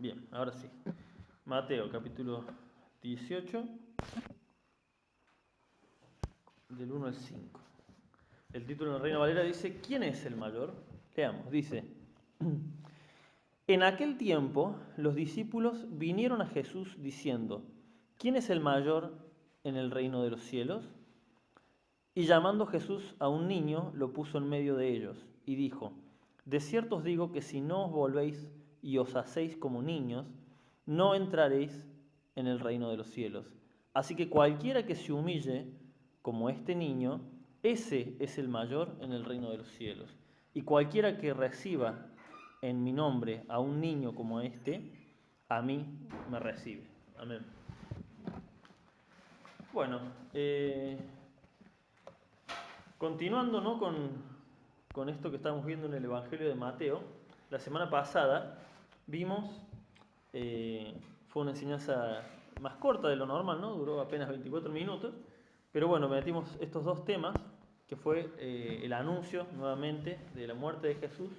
Bien, ahora sí. Mateo, capítulo 18, del 1 al 5. El título en la Reina Valera dice: ¿Quién es el mayor? Leamos, dice: En aquel tiempo los discípulos vinieron a Jesús diciendo: ¿Quién es el mayor en el reino de los cielos? Y llamando Jesús a un niño, lo puso en medio de ellos, y dijo: De cierto os digo que si no os volvéis y os hacéis como niños, no entraréis en el reino de los cielos. Así que cualquiera que se humille como este niño, ese es el mayor en el reino de los cielos. Y cualquiera que reciba en mi nombre a un niño como este, a mí me recibe. Amén. Bueno, continuando, ¿no?, con esto que estamos viendo en el Evangelio de Mateo, la semana pasada vimos, fue una enseñanza más corta de lo normal, ¿no? Duró apenas 24 minutos, pero bueno, metimos estos dos temas, que fue el anuncio nuevamente de la muerte de Jesús,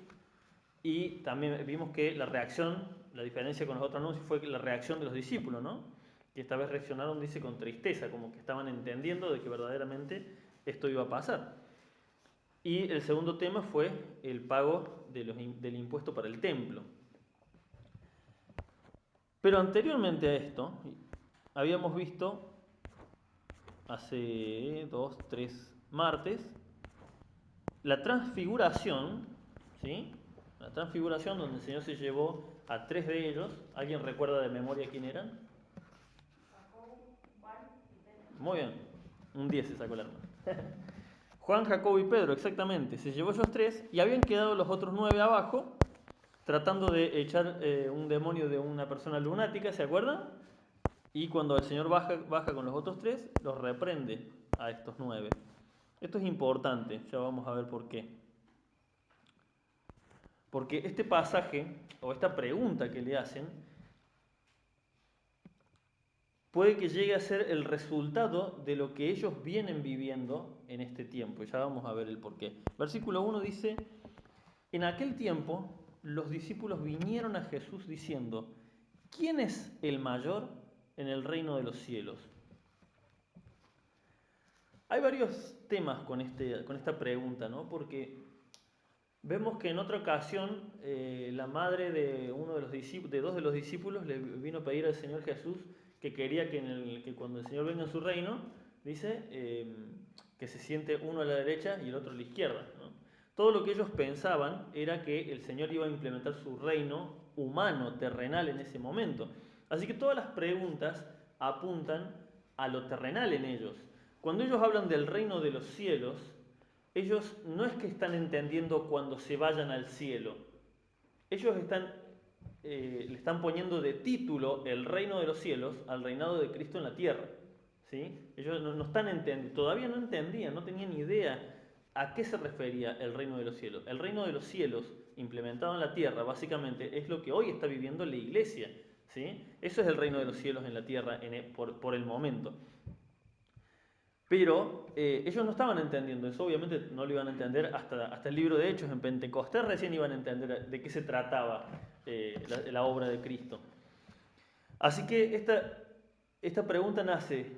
y también vimos que la reacción, la diferencia con los otros anuncios fue que la reacción de los discípulos, ¿no? Que esta vez reaccionaron, dice, con tristeza, como que estaban entendiendo de que verdaderamente esto iba a pasar. Y el segundo tema fue el pago del impuesto para el templo. Pero anteriormente a esto, habíamos visto hace 2, 3 martes la transfiguración, ¿sí? La transfiguración donde el Señor se llevó a 3 de ellos. ¿Alguien recuerda de memoria quién eran? Muy bien, un 10 se sacó el hermano. Juan, Jacobo y Pedro, exactamente. Se llevó esos 3 y habían quedado los otros 9 abajo, tratando de echar un demonio de una persona lunática, ¿se acuerdan? Y cuando el Señor baja con los otros 3, los reprende a estos 9. Esto es importante, ya vamos a ver por qué. Porque este pasaje, o esta pregunta que le hacen, puede que llegue a ser el resultado de lo que ellos vienen viviendo en este tiempo. Ya vamos a ver el porqué. Versículo 1 dice: En aquel tiempo los discípulos vinieron a Jesús diciendo: ¿Quién es el mayor en el reino de los cielos? Hay varios temas con esta pregunta, ¿no? Porque vemos que en otra ocasión la madre de uno de los discípulos, de 2 de los discípulos, le vino a pedir al Señor Jesús que quería que cuando el Señor venga en su reino, dice, que se siente uno a la derecha y el otro a la izquierda, ¿no? Todo lo que ellos pensaban era que el Señor iba a implementar su reino humano, terrenal en ese momento. Así que todas las preguntas apuntan a lo terrenal en ellos. Cuando ellos hablan del reino de los cielos, ellos no es que están entendiendo cuando se vayan al cielo. Ellos le están poniendo de título el reino de los cielos al reinado de Cristo en la tierra. ¿Sí? Ellos no están entendiendo, todavía no entendían, no tenían idea a qué se refería el reino de los cielos. El reino de los cielos implementado en la tierra básicamente es lo que hoy está viviendo la iglesia. ¿Sí? Eso es el reino de los cielos en la tierra por el momento. Pero ellos no estaban entendiendo eso, obviamente no lo iban a entender hasta el libro de Hechos, en Pentecostés recién iban a entender de qué se trataba la obra de Cristo. Así que esta pregunta nace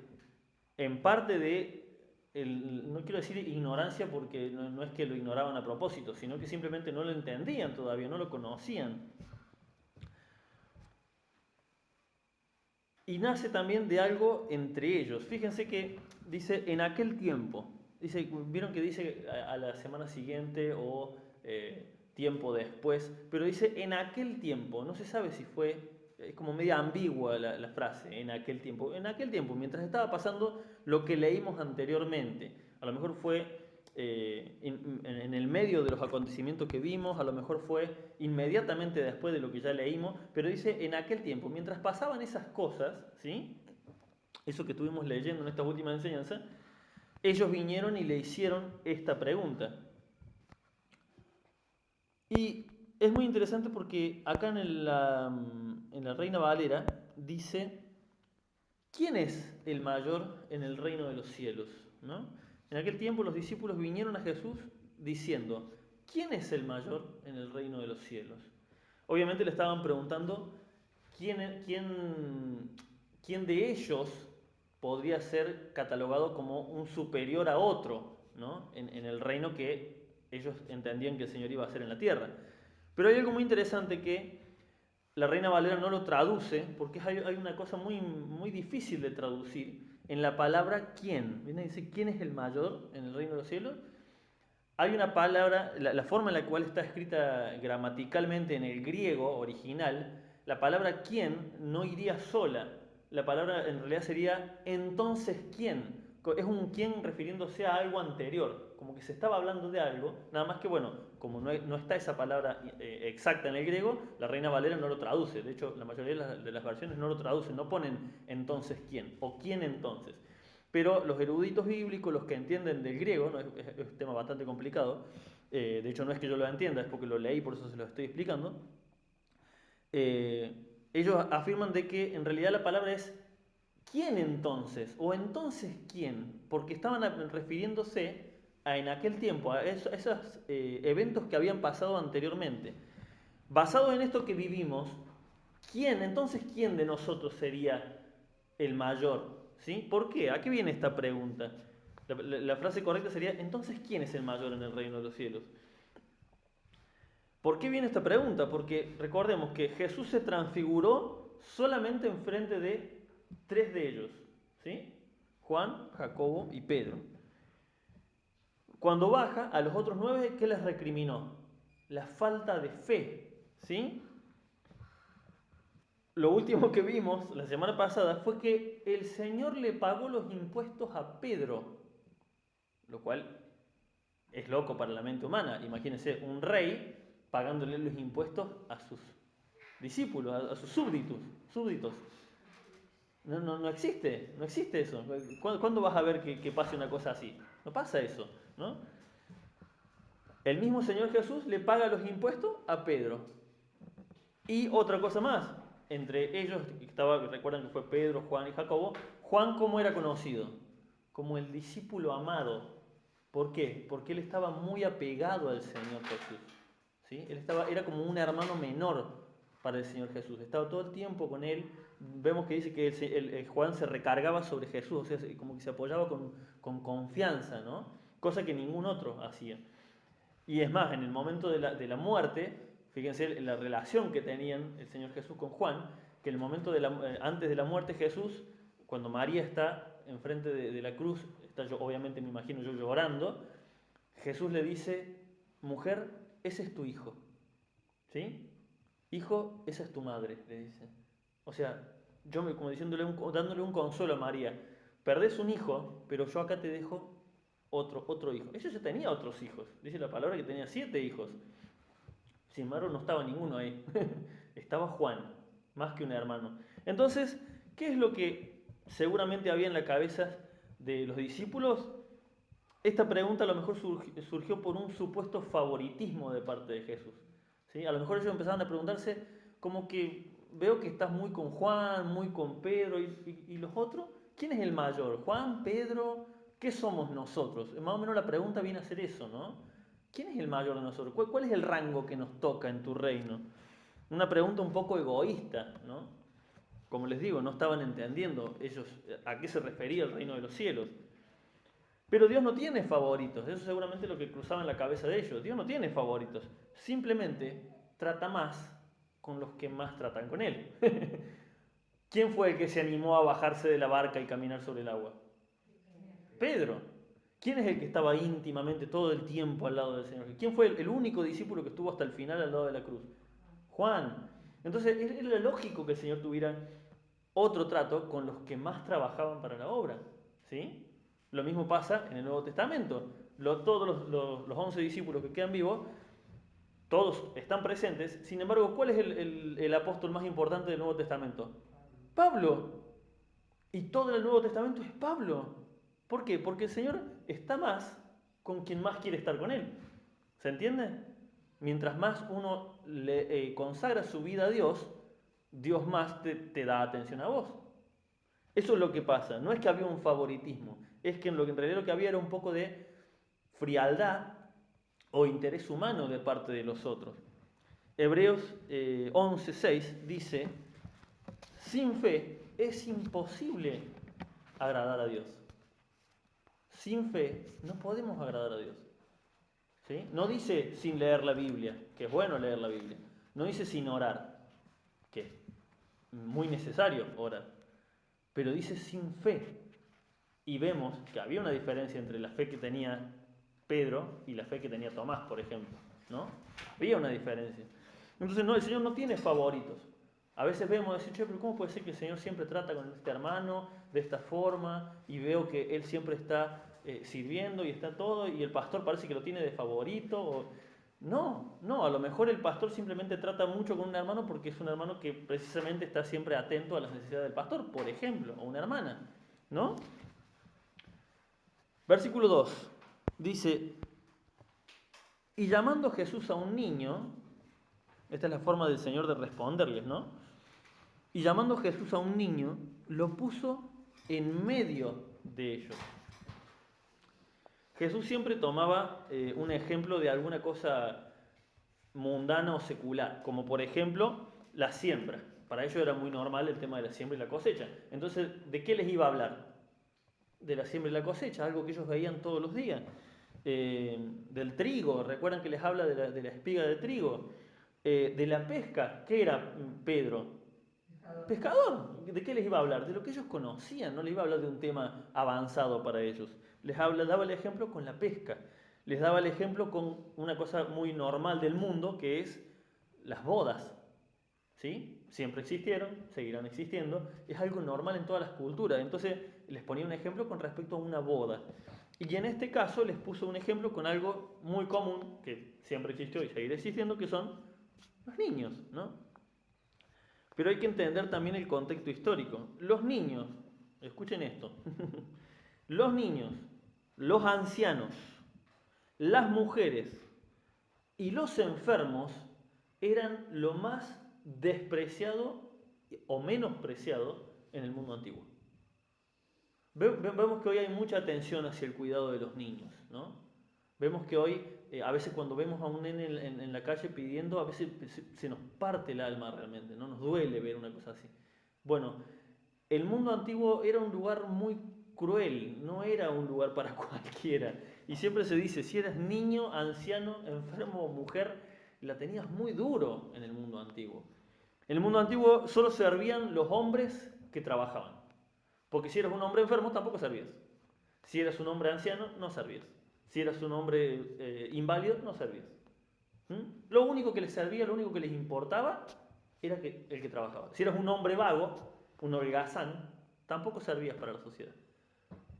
en parte no quiero decir ignorancia porque no es que lo ignoraban a propósito, sino que simplemente no lo entendían todavía, no lo conocían. Y nace también de algo entre ellos. Fíjense que dice en aquel tiempo. Dice, vieron que dice a la semana siguiente o tiempo después, pero dice en aquel tiempo. No se sabe si fue, es como media ambigua la frase, en aquel tiempo. En aquel tiempo, mientras estaba pasando lo que leímos anteriormente. A lo mejor fue en el medio de los acontecimientos que vimos, a lo mejor fue inmediatamente después de lo que ya leímos, pero dice en aquel tiempo, mientras pasaban esas cosas, ¿sí? Eso que estuvimos leyendo en esta última enseñanza, ellos vinieron y le hicieron esta pregunta. Y es muy interesante porque acá en la Reina Valera dice: ¿Quién es el mayor en el reino de los cielos? ¿No? En aquel tiempo los discípulos vinieron a Jesús diciendo: ¿Quién es el mayor en el reino de los cielos? Obviamente le estaban preguntando quién de ellos podría ser catalogado como un superior a otro, ¿no? En el reino que ellos entendían que el Señor iba a hacer en la tierra. Pero hay algo muy interesante que la Reina Valera no lo traduce, porque hay una cosa muy, muy difícil de traducir en la palabra quién. Viene y dice, ¿quién es el mayor en el reino de los cielos? Hay una palabra, la forma en la cual está escrita gramaticalmente en el griego original, la palabra quién no iría sola. La palabra en realidad sería entonces quién. Es un quién refiriéndose a algo anterior, como que se estaba hablando de algo, nada más que bueno, como no está esa palabra exacta en el griego, la Reina Valera no lo traduce. De hecho, la mayoría de las versiones no lo traducen, no ponen entonces quién o quién entonces. Pero los eruditos bíblicos, los que entienden del griego, ¿no? Es un tema bastante complicado, de hecho no es que yo lo entienda, es porque lo leí, por eso se lo estoy explicando, ellos afirman de que en realidad la palabra es ¿quién entonces? O entonces ¿quién? Porque estaban refiriéndose en aquel tiempo a esos eventos que habían pasado anteriormente. Basado en esto que vivimos, ¿quién de nosotros sería el mayor? ¿Sí? ¿Por qué? ¿A qué viene esta pregunta? La frase correcta sería, entonces, ¿quién es el mayor en el reino de los cielos? ¿Por qué viene esta pregunta? Porque recordemos que Jesús se transfiguró solamente en frente de tres de ellos, ¿sí? Juan, Jacobo y Pedro. Cuando baja a los otros 9, ¿qué les recriminó? La falta de fe, ¿sí? Lo último que vimos la semana pasada fue que el Señor le pagó los impuestos a Pedro, lo cual es loco para la mente humana. Imagínense un rey pagándole los impuestos a sus discípulos, a sus súbditos. No existe, no existe eso. ¿Cuándo vas a ver que pase una cosa así? No pasa eso, ¿no? El mismo Señor Jesús le paga los impuestos a Pedro. Y otra cosa más, entre ellos, recuerdan que fue Pedro, Juan y Jacobo, Juan, ¿cómo era conocido? Como el discípulo amado. ¿Por qué? Porque él estaba muy apegado al Señor Jesús. ¿Sí? Era como un hermano menor para el Señor Jesús. Estaba todo el tiempo con él. Vemos que dice que Juan se recargaba sobre Jesús, o sea, como que se apoyaba con confianza, ¿no? Cosa que ningún otro hacía. Y es más, en el momento de la muerte, fíjense la relación que tenían el Señor Jesús con Juan, que en el momento antes de la muerte Jesús, cuando María está enfrente de la cruz, está yo, obviamente me imagino yo llorando, Jesús le dice, mujer, ese es tu hijo, ¿sí? Hijo, esa es tu madre, le dice. O sea, como dándole un consuelo a María, perdés un hijo, pero yo acá te dejo otro hijo. Ella ya tenía otros hijos, dice la palabra que tenía 7 hijos. Sin embargo, no estaba ninguno ahí. Estaba Juan, más que un hermano. Entonces, ¿qué es lo que seguramente había en la cabeza de los discípulos? Esta pregunta a lo mejor surgió por un supuesto favoritismo de parte de Jesús. ¿Sí? A lo mejor ellos empezaban a preguntarse como que veo que estás muy con Juan, muy con Pedro y los otros. ¿Quién es el mayor? ¿Juan, Pedro? ¿Qué somos nosotros? Más o menos la pregunta viene a ser eso, ¿no? ¿Quién es el mayor de nosotros? ¿Cuál es el rango que nos toca en tu reino? Una pregunta un poco egoísta, ¿no? Como les digo, no estaban entendiendo ellos a qué se refería el reino de los cielos. Pero Dios no tiene favoritos, eso seguramente es lo que cruzaba en la cabeza de ellos. Dios no tiene favoritos, simplemente trata más con los que más tratan con Él. ¿Quién fue el que se animó a bajarse de la barca y caminar sobre el agua? Pedro. ¿Quién es el que estaba íntimamente todo el tiempo al lado del Señor? ¿Quién fue el único discípulo que estuvo hasta el final al lado de la cruz? Juan. Entonces era lógico que el Señor tuviera otro trato con los que más trabajaban para la obra. ¿Sí? Lo mismo pasa en el Nuevo Testamento. Todos los 11 discípulos que quedan vivos, todos están presentes. Sin embargo, ¿cuál es el apóstol más importante del Nuevo Testamento? Pablo. Y todo el Nuevo Testamento es Pablo. ¿Por qué? Porque el Señor está más con quien más quiere estar con Él. ¿Se entiende? Mientras más uno le consagra su vida a Dios, Dios más te da atención a vos. Eso es lo que pasa. No es que había un favoritismo, es que en realidad lo que había era un poco de frialdad o interés humano de parte de los otros. Hebreos 11:6 dice sin fe es imposible agradar a Dios. Sin fe no podemos agradar a Dios. ¿Sí? No dice sin leer la Biblia, que es bueno leer la Biblia. No dice sin orar, que es muy necesario orar. Pero dice sin fe. Y vemos que había una diferencia entre la fe que tenía Pedro y la fe que tenía Tomás, por ejemplo, ¿no? Había una diferencia. Entonces, no, el Señor no tiene favoritos. A veces vemos, decir, che, pero ¿cómo puede ser que el Señor siempre trata con este hermano de esta forma? Y veo que Él siempre está sirviendo y está todo, y el pastor parece que lo tiene de favorito. No, a lo mejor el pastor simplemente trata mucho con un hermano porque es un hermano que precisamente está siempre atento a las necesidades del pastor, por ejemplo, o una hermana, ¿no? Versículo 2 dice, y llamando Jesús a un niño, esta es la forma del Señor de responderles, ¿no? Y llamando Jesús a un niño, lo puso en medio de ellos. Jesús siempre tomaba un ejemplo de alguna cosa mundana o secular, como por ejemplo la siembra. Para ellos era muy normal el tema de la siembra y la cosecha. Entonces, ¿de qué les iba a hablar? De la siembra y la cosecha, algo que ellos veían todos los días. Del trigo, recuerdan que les habla de la espiga de trigo. De la pesca, ¿qué era Pedro? Pescador. ¿De qué les iba a hablar? De lo que ellos conocían, no les iba a hablar de un tema avanzado para ellos. Daba el ejemplo con la pesca. Les daba el ejemplo con una cosa muy normal del mundo, que es las bodas. ¿Sí? Siempre existieron, seguirán existiendo, es algo normal en todas las culturas. Entonces les ponía un ejemplo con respecto a una boda. Y en este caso les puso un ejemplo con algo muy común, que siempre existió y seguirá existiendo, que son los niños, ¿no? Pero hay que entender también el contexto histórico. Los niños, escuchen esto, los niños, los ancianos, las mujeres y los enfermos eran lo más despreciado o menospreciado en el mundo antiguo. Vemos que hoy hay mucha atención hacia el cuidado de los niños, ¿no? Vemos que hoy, a veces cuando vemos a un nene en la calle pidiendo, a veces se nos parte el alma realmente, ¿no? Nos duele ver una cosa así. Bueno, el mundo antiguo era un lugar muy cruel, no era un lugar para cualquiera. Y siempre se dice, si eras niño, anciano, enfermo o mujer, la tenías muy duro en el mundo antiguo. En el mundo antiguo solo servían los hombres que trabajaban. Porque si eras un hombre enfermo, tampoco servías. Si eras un hombre anciano, no servías. Si eras un hombre inválido, no servías. Lo único que les servía, lo único que les importaba, era el que trabajaba. Si eras un hombre vago, un holgazán, tampoco servías para la sociedad.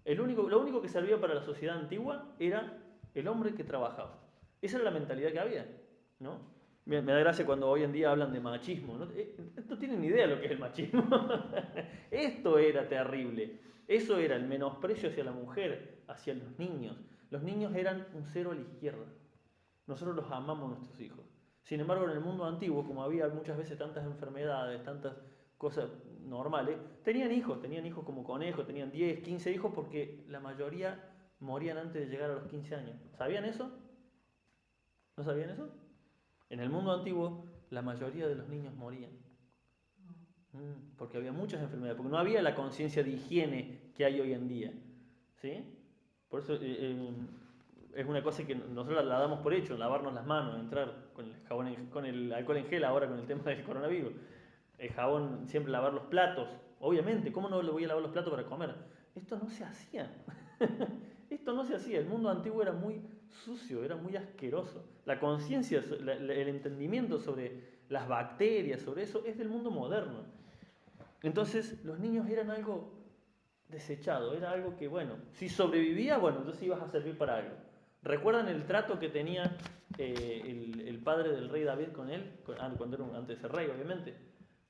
Lo único que servía para la sociedad antigua era el hombre que trabajaba. Esa era la mentalidad que había, ¿no? Me da gracia cuando hoy en día hablan de machismo. No tienen ni idea de lo que es el machismo. Esto era terrible. Eso era el menosprecio hacia la mujer, hacia los niños. Los niños eran un cero a la izquierda. Nosotros los amamos a nuestros hijos. Sin embargo, en el mundo antiguo, como había muchas veces tantas enfermedades, tantas cosas normales, tenían hijos como conejos, tenían 10, 15 hijos porque la mayoría morían antes de llegar a los 15 años. ¿Sabían eso? ¿No sabían eso? En el mundo antiguo, la mayoría de los niños morían. Porque había muchas enfermedades, porque no había la conciencia de higiene que hay hoy en día. ¿Sí? Por eso es una cosa que nosotros la damos por hecho, lavarnos las manos, entrar con el alcohol en gel ahora con el tema del coronavirus. El jabón, siempre lavar los platos. Obviamente, ¿cómo no le voy a lavar los platos para comer? Esto no se hacía. Esto no se hacía. El mundo antiguo era muy sucio, era muy asqueroso. La conciencia, el entendimiento sobre las bacterias, sobre eso, es del mundo moderno. Entonces, los niños eran algo desechado, era algo que, bueno, si sobrevivía, bueno, entonces ibas a servir para algo. ¿Recuerdan el trato que tenía el padre del rey David con él? Cuando era antes de ser rey, obviamente.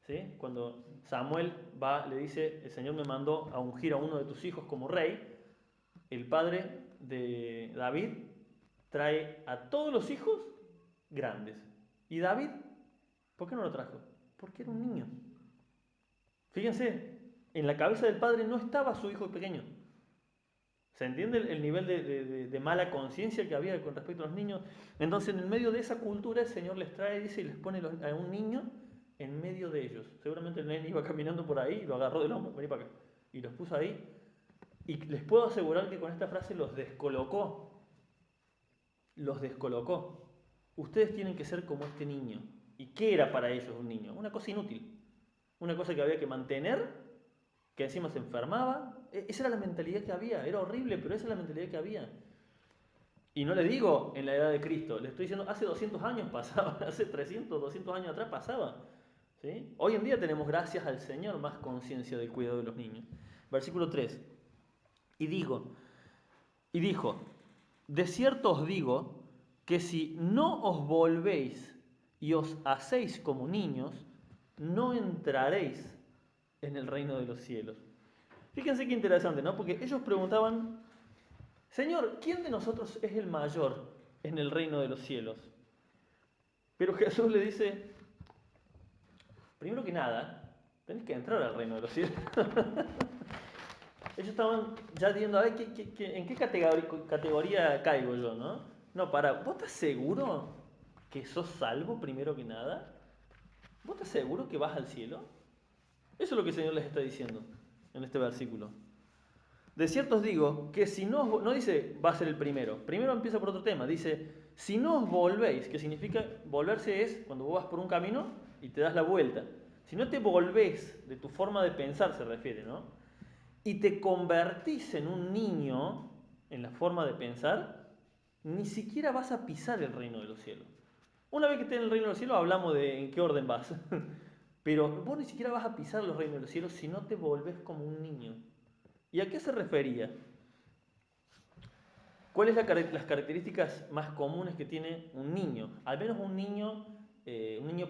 ¿Sí? Cuando Samuel va, le dice, el Señor me mandó a ungir a uno de tus hijos como rey, el padre de David trae a todos los hijos grandes. ¿Y David? ¿Por qué no lo trajo? Porque era un niño. Fíjense, en la cabeza del padre no estaba su hijo pequeño. ¿Se entiende el nivel de mala conciencia que había con respecto a los niños? Entonces, en el medio de esa cultura, el Señor les trae, dice, y les pone a un niño en medio de ellos. Seguramente simplemente el nene iba caminando por ahí, lo agarró del hombro, vení para acá, y los puso ahí. Y les puedo asegurar que con esta frase los descolocó. Los descolocó. Ustedes tienen que ser como este niño. ¿Y qué era para ellos un niño? Una cosa inútil. Una cosa que había que mantener, que encima se enfermaba. Esa era la mentalidad que había. Era horrible, pero esa es la mentalidad que había. Y no le digo en la edad de Cristo, le estoy diciendo hace 200 años pasaba, hace 300, 200 años atrás pasaba. ¿Sí? Hoy en día tenemos, gracias al Señor, más conciencia del cuidado de los niños. Versículo 3. Y dijo, de cierto os digo que si no os volvéis y os hacéis como niños, no entraréis en el reino de los cielos. Fíjense qué interesante, ¿no? Porque ellos preguntaban, Señor, ¿quién de nosotros es el mayor en el reino de los cielos? Pero Jesús le dice, primero que nada, tenés que entrar al reino de los cielos. Ellos estaban ya diciendo, a ver, ¿en qué categoría caigo yo, no? No, ¿vos estás seguro que sos salvo primero que nada? ¿Vos estás seguro que vas al cielo? Eso es lo que el Señor les está diciendo en este versículo. De cierto os digo que si no dice va a ser el primero empieza por otro tema, dice, si no os volvéis, que significa volverse es cuando vos vas por un camino y te das la vuelta. Si no te volvés de tu forma de pensar, se refiere, ¿no? Y te convertís en un niño en la forma de pensar, ni siquiera vas a pisar el reino de los cielos. Una vez que estés en el reino de los cielos hablamos de en qué orden vas. Pero vos ni siquiera vas a pisar los reinos de los cielos si no te volvés como un niño. ¿Y a qué se refería? ¿Cuáles son las características más comunes que tiene un niño? Al menos un niño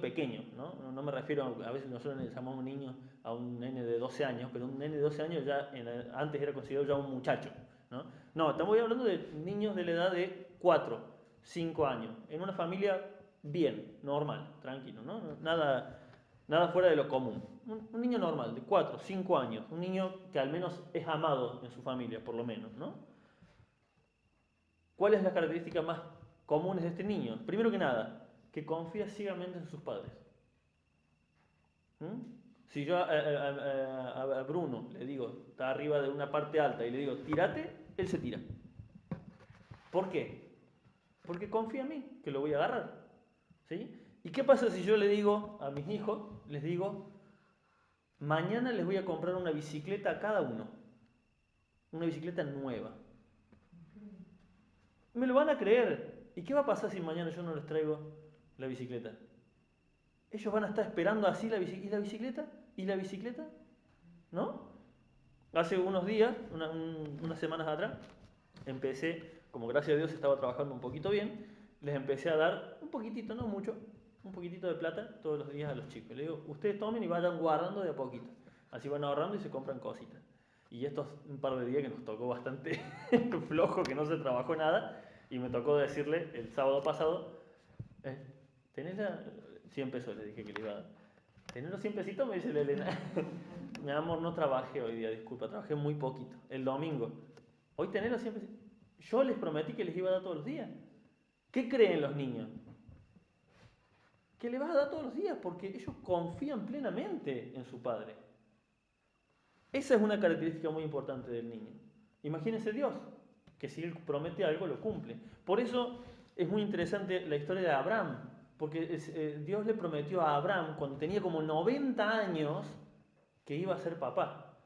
pequeño, ¿no? No me refiero, a veces nosotros le llamamos un niño a un nene de 12 años, pero un nene de 12 años ya antes era considerado ya un muchacho, ¿no? No, estamos hablando de niños de la edad de 4, 5 años, en una familia bien, normal, tranquilo, ¿no? Nada fuera de lo común. Un niño normal, de 4, 5 años, un niño que al menos es amado en su familia, por lo menos, ¿no? ¿Cuál es la característica más comunes de este niño? Primero que nada, que confía ciegamente en sus padres. ¿Mm? Si yo a Bruno le digo, está arriba de una parte alta, y le digo, tírate, él se tira. ¿Por qué? Porque confía en mí, que lo voy a agarrar. ¿Sí? ¿Y qué pasa si yo le digo a mis hijos, les digo, mañana les voy a comprar una bicicleta a cada uno? Una bicicleta nueva. Me lo van a creer. ¿Y qué va a pasar si mañana yo no les traigo la bicicleta? Ellos van a estar esperando así la bicicleta. ¿Y la bicicleta? ¿Y la bicicleta? ¿No? Hace unos días, unas semanas atrás, empecé, como gracias a Dios estaba trabajando un poquito bien, les empecé a dar un poquitito, no mucho, un poquitito de plata todos los días a los chicos. Les digo, ustedes tomen y vayan guardando de a poquito. Así van ahorrando y se compran cositas. Y estos un par de días que nos tocó bastante flojo, que no se trabajó nada, y me tocó decirle el sábado pasado, ¿tenés 100 pesos? Le dije que le iba a dar. ¿Tenés los 100 pesitos? Me dice la Elena. Mi amor, no trabajé hoy día, disculpa, trabajé muy poquito. El domingo. ¿Hoy tenés los 100 pesitos? Yo les prometí que les iba a dar todos los días. ¿Qué creen los niños? Que le vas a dar todos los días porque ellos confían plenamente en su padre. Esa es una característica muy importante del niño. Imagínense Dios, que si Él promete algo, lo cumple. Por eso es muy interesante la historia de Abraham, porque Dios le prometió a Abraham, cuando tenía como 90 años, que iba a ser papá.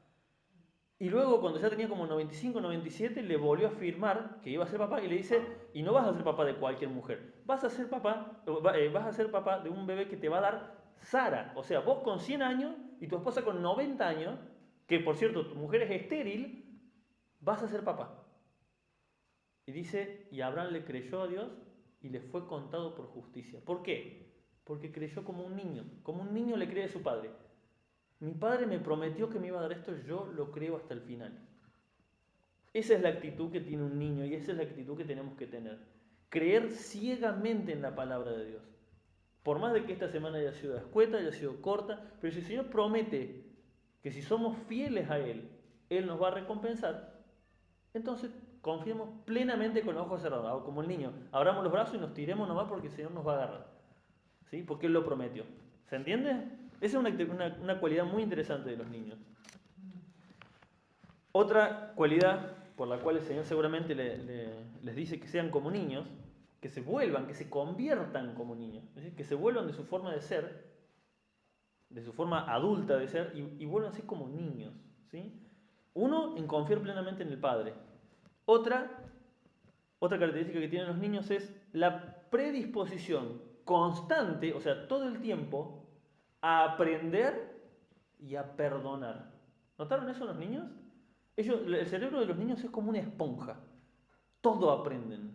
Y luego, cuando ya tenía como 95, 97, le volvió a afirmar que iba a ser papá y le dice, y no vas a ser papá de cualquier mujer, vas a ser papá de un bebé que te va a dar Sara. O sea, vos con 100 años y tu esposa con 90 años, que por cierto, tu mujer es estéril, vas a ser papá. Y dice, y Abraham le creyó a Dios y le fue contado por justicia. ¿Por qué? Porque creyó como un niño le cree a su padre. Mi padre me prometió que me iba a dar esto, yo lo creo hasta el final. Esa es la actitud que tiene un niño y esa es la actitud que tenemos que tener. Creer ciegamente en la palabra de Dios. Por más de que esta semana haya sido escueta, haya sido corta, pero si el Señor promete que si somos fieles a Él, Él nos va a recompensar, entonces confiemos plenamente con los ojos cerrados, como el niño. Abramos los brazos y nos tiremos nomás porque el Señor nos va a agarrar. ¿Sí? Porque Él lo prometió. ¿Se entiende? Esa es una cualidad muy interesante de los niños. Otra cualidad por la cual el Señor seguramente les dice que sean como niños, que se vuelvan, que se conviertan como niños, es decir, que se vuelvan de su forma de ser, de su forma adulta de ser, y vuelvan a ser como niños. ¿Sí? Uno, en confiar plenamente en el Padre. Otra característica que tienen los niños es la predisposición constante, o sea, todo el tiempo, a aprender y a perdonar. ¿Notaron eso los niños? El cerebro de los niños es como una esponja. Todo aprenden.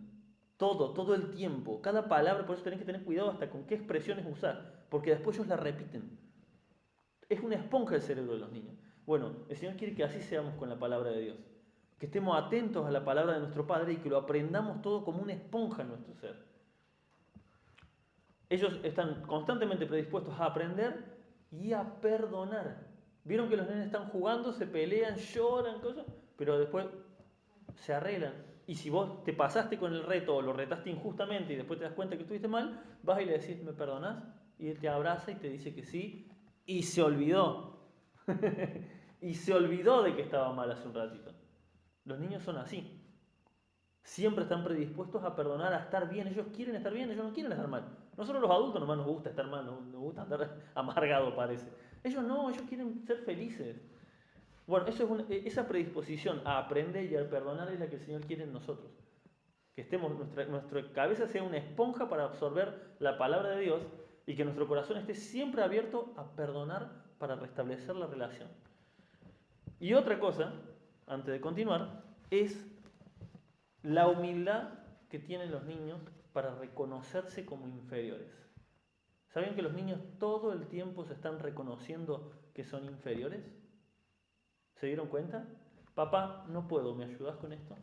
Todo el tiempo. Cada palabra, por eso tenés que tener cuidado hasta con qué expresiones usar, porque después ellos la repiten. Es una esponja el cerebro de los niños. Bueno, el Señor quiere que así seamos con la palabra de Dios. Que estemos atentos a la palabra de nuestro Padre y que lo aprendamos todo como una esponja en nuestro ser. Ellos están constantemente predispuestos a aprender y a perdonar. Vieron que los nenes están jugando, se pelean, lloran, cosas, pero después se arreglan. Y si vos te pasaste con el reto o lo retaste injustamente y después te das cuenta que estuviste mal, vas y le decís, ¿me perdonás? Y él te abraza y te dice que sí, y se olvidó. Y se olvidó de que estaba mal hace un ratito. Los niños son así. Siempre están predispuestos a perdonar, a estar bien. Ellos quieren estar bien, ellos no quieren estar mal. Nosotros los adultos nomás nos gusta estar mal, nos gusta andar amargado, parece. Ellos no, ellos quieren ser felices. Bueno, esa predisposición a aprender y a perdonar es la que el Señor quiere en nosotros. Que nuestra cabeza sea una esponja para absorber la palabra de Dios y que nuestro corazón esté siempre abierto a perdonar para restablecer la relación. Y otra cosa, antes de continuar, es la humildad que tienen los niños para reconocerse como inferiores. ¿Saben que los niños todo el tiempo se están reconociendo que son inferiores? ¿Se dieron cuenta? Papá, no puedo, ¿me ayudas con esto?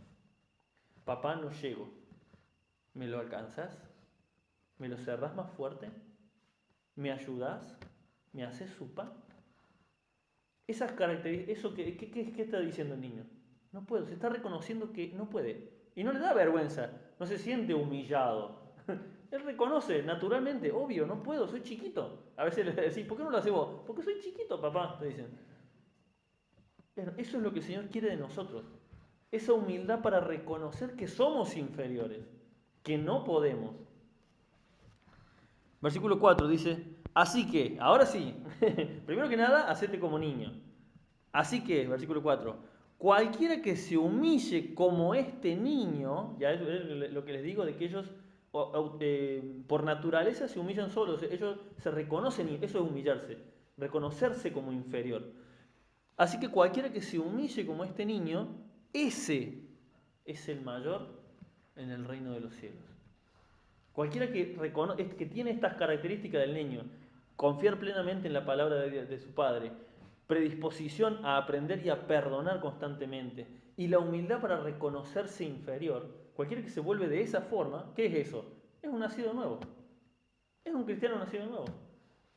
Papá, no llego. ¿Me lo alcanzas? ¿Me lo cerrás más fuerte? ¿Me ayudas? ¿Me haces supa? Esas características, ¿qué está diciendo el niño? No puedo, se está reconociendo que no puede. Y no le da vergüenza, no se siente humillado. Él reconoce naturalmente, obvio, no puedo, soy chiquito. A veces le decís, ¿por qué no lo haces vos? Porque soy chiquito, papá, te dicen. Eso es lo que el Señor quiere de nosotros. Esa humildad para reconocer que somos inferiores, que no podemos. Versículo 4 dice, así que, ahora sí, primero que nada, hacete como niño. Así que, versículo 4, cualquiera que se humille como este niño, ya es lo que les digo de que ellos por naturaleza se humillan solos, ellos se reconocen, y eso es humillarse, reconocerse como inferior. Así que cualquiera que se humille como este niño, ese es el mayor en el reino de los cielos. Cualquiera que tiene estas características del niño, confiar plenamente en la palabra de su padre, predisposición a aprender y a perdonar constantemente, y la humildad para reconocerse inferior, cualquiera que se vuelve de esa forma, ¿qué es eso? Es un nacido nuevo. Es un cristiano nacido nuevo.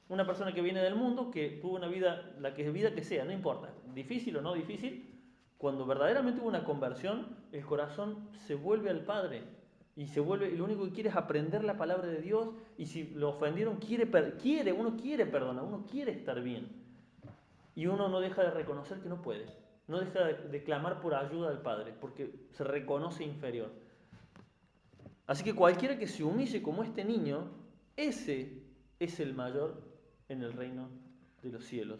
Una persona que viene del mundo, que tuvo una vida, la que vida que sea, no importa, difícil o no difícil, cuando verdaderamente hubo una conversión, el corazón se vuelve al Padre y y lo único que quiere es aprender la palabra de Dios, y si lo ofendieron uno quiere perdonar, uno quiere estar bien. Y uno no deja de reconocer que no puede, no deja de clamar por ayuda al Padre, porque se reconoce inferior. Así que cualquiera que se humille como este niño, ese es el mayor en el reino de los cielos.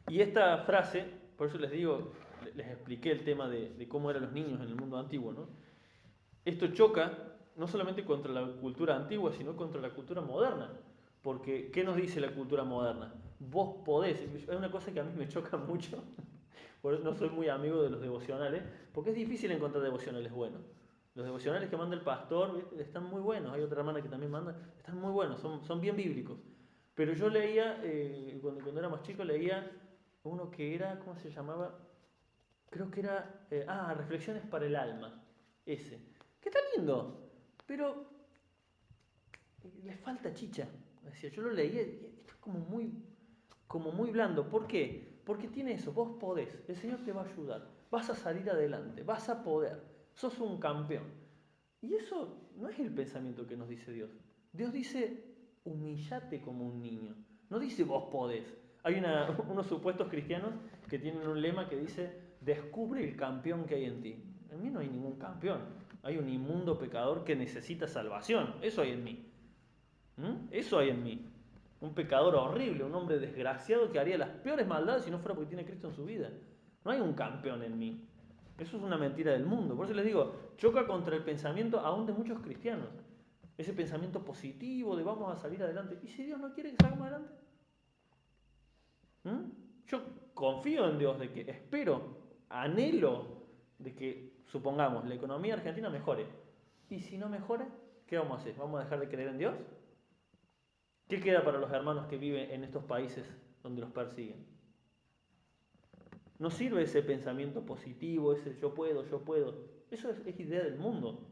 Y esta frase, por eso les digo, les expliqué el tema de cómo eran los niños en el mundo antiguo, ¿no? Esto choca no solamente contra la cultura antigua, sino contra la cultura moderna. Porque, ¿qué nos dice la cultura moderna? Vos podés, es una cosa que a mí me choca mucho, por eso no soy muy amigo de los devocionales, porque es difícil encontrar devocionales buenos. Los devocionales que manda el pastor, ¿viste?, están muy buenos, hay otra hermana que también manda, están muy buenos, son bien bíblicos. Pero yo leía, cuando era más chico, leía uno que era, ¿cómo se llamaba? Creo que era, Reflexiones para el alma, ese. Que está lindo, pero le falta chicha. Decía, yo lo leía y esto es como muy blando. ¿Por qué? Porque tiene eso, vos podés, el Señor te va a ayudar, vas a salir adelante, vas a poder, sos un campeón. Y eso no es el pensamiento que nos dice Dios. Dios dice, humillate como un niño. No dice vos podés. Hay unos supuestos cristianos que tienen un lema que dice, descubre el campeón que hay en ti. En mí no hay ningún campeón. Hay un inmundo pecador que necesita salvación. Eso hay en mí. Eso hay en mí. Un pecador horrible, un hombre desgraciado que haría las peores maldades si no fuera porque tiene Cristo en su vida. No hay un campeón en mí. Eso es una mentira del mundo. Por eso les digo, choca contra el pensamiento aún de muchos cristianos. Ese pensamiento positivo de vamos a salir adelante. ¿Y si Dios no quiere que salgamos adelante? Yo confío en Dios, de que espero, anhelo de que, supongamos, la economía argentina mejore. ¿Y si no mejora, qué vamos a hacer? ¿Vamos a dejar de creer en Dios? ¿Qué queda para los hermanos que viven en estos países donde los persiguen? No sirve ese pensamiento positivo, ese yo puedo, yo puedo. Eso es idea del mundo.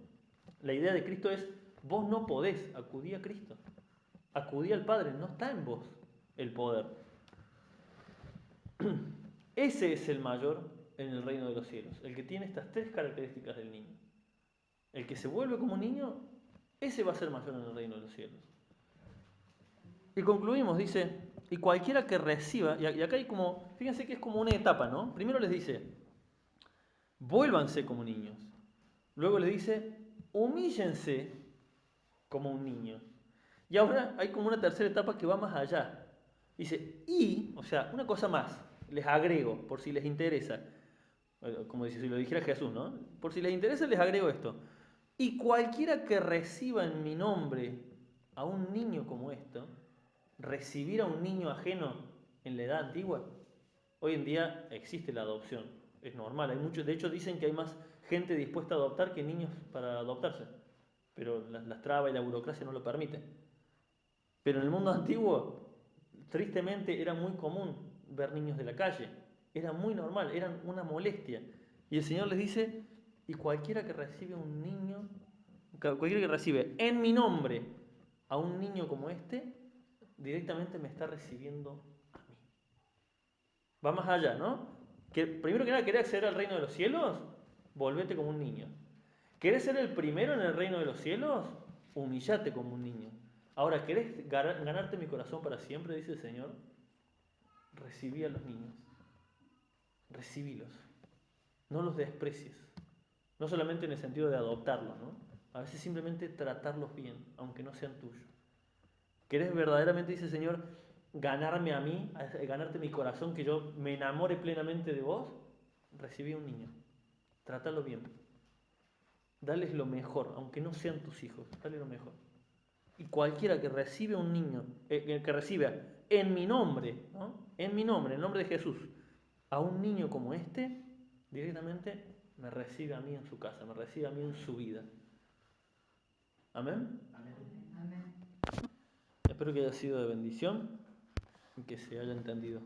La idea de Cristo es, vos no podés, acudí a Cristo. Acudí al Padre, no está en vos el poder. Ese es el mayor en el reino de los cielos, el que tiene estas tres características del niño. El que se vuelve como un niño, ese va a ser mayor en el reino de los cielos. Y concluimos, dice, y cualquiera que reciba, y acá hay como, fíjense que es como una etapa, ¿no? Primero les dice, vuélvanse como niños. Luego les dice, humíllense como un niño. Y ahora hay como una tercera etapa que va más allá. Dice, y, o sea, una cosa más, les agrego, por si les interesa, como si lo dijera Jesús, ¿no? Por si les interesa, les agrego esto. Y cualquiera que reciba en mi nombre a un niño como esto, recibir a un niño ajeno en la edad antigua, hoy en día existe la adopción, es normal, hay muchos, de hecho dicen que hay más gente dispuesta a adoptar que niños para adoptarse, pero las trabas y la burocracia no lo permiten. Pero en el mundo antiguo, tristemente, era muy común ver niños de la calle, era muy normal, eran una molestia. Y el Señor les dice, y cualquiera que recibe un niño, cualquiera que recibe en mi nombre a un niño como este, directamente me está recibiendo a mí. Va más allá, ¿no? Que, primero que nada, ¿querés acceder al reino de los cielos? Volvete como un niño. ¿Querés ser el primero en el reino de los cielos? Humillate como un niño. Ahora, ¿querés ganarte mi corazón para siempre? Dice el Señor. Recibí a los niños. Recibílos. No los desprecies. No solamente en el sentido de adoptarlos, ¿no? A veces simplemente tratarlos bien, aunque no sean tuyos. ¿Querés verdaderamente, dice el Señor, ganarme a mí, ganarte mi corazón, que yo me enamore plenamente de vos? Recibí a un niño. Trátalo bien. Dales lo mejor, aunque no sean tus hijos. Dale lo mejor. Y cualquiera que recibe a un niño, que reciba en mi nombre, ¿no? En mi nombre, en el nombre de Jesús, a un niño como este, directamente me recibe a mí en su casa, me recibe a mí en su vida. ¿Amén? Amén. Espero que haya sido de bendición y que se haya entendido.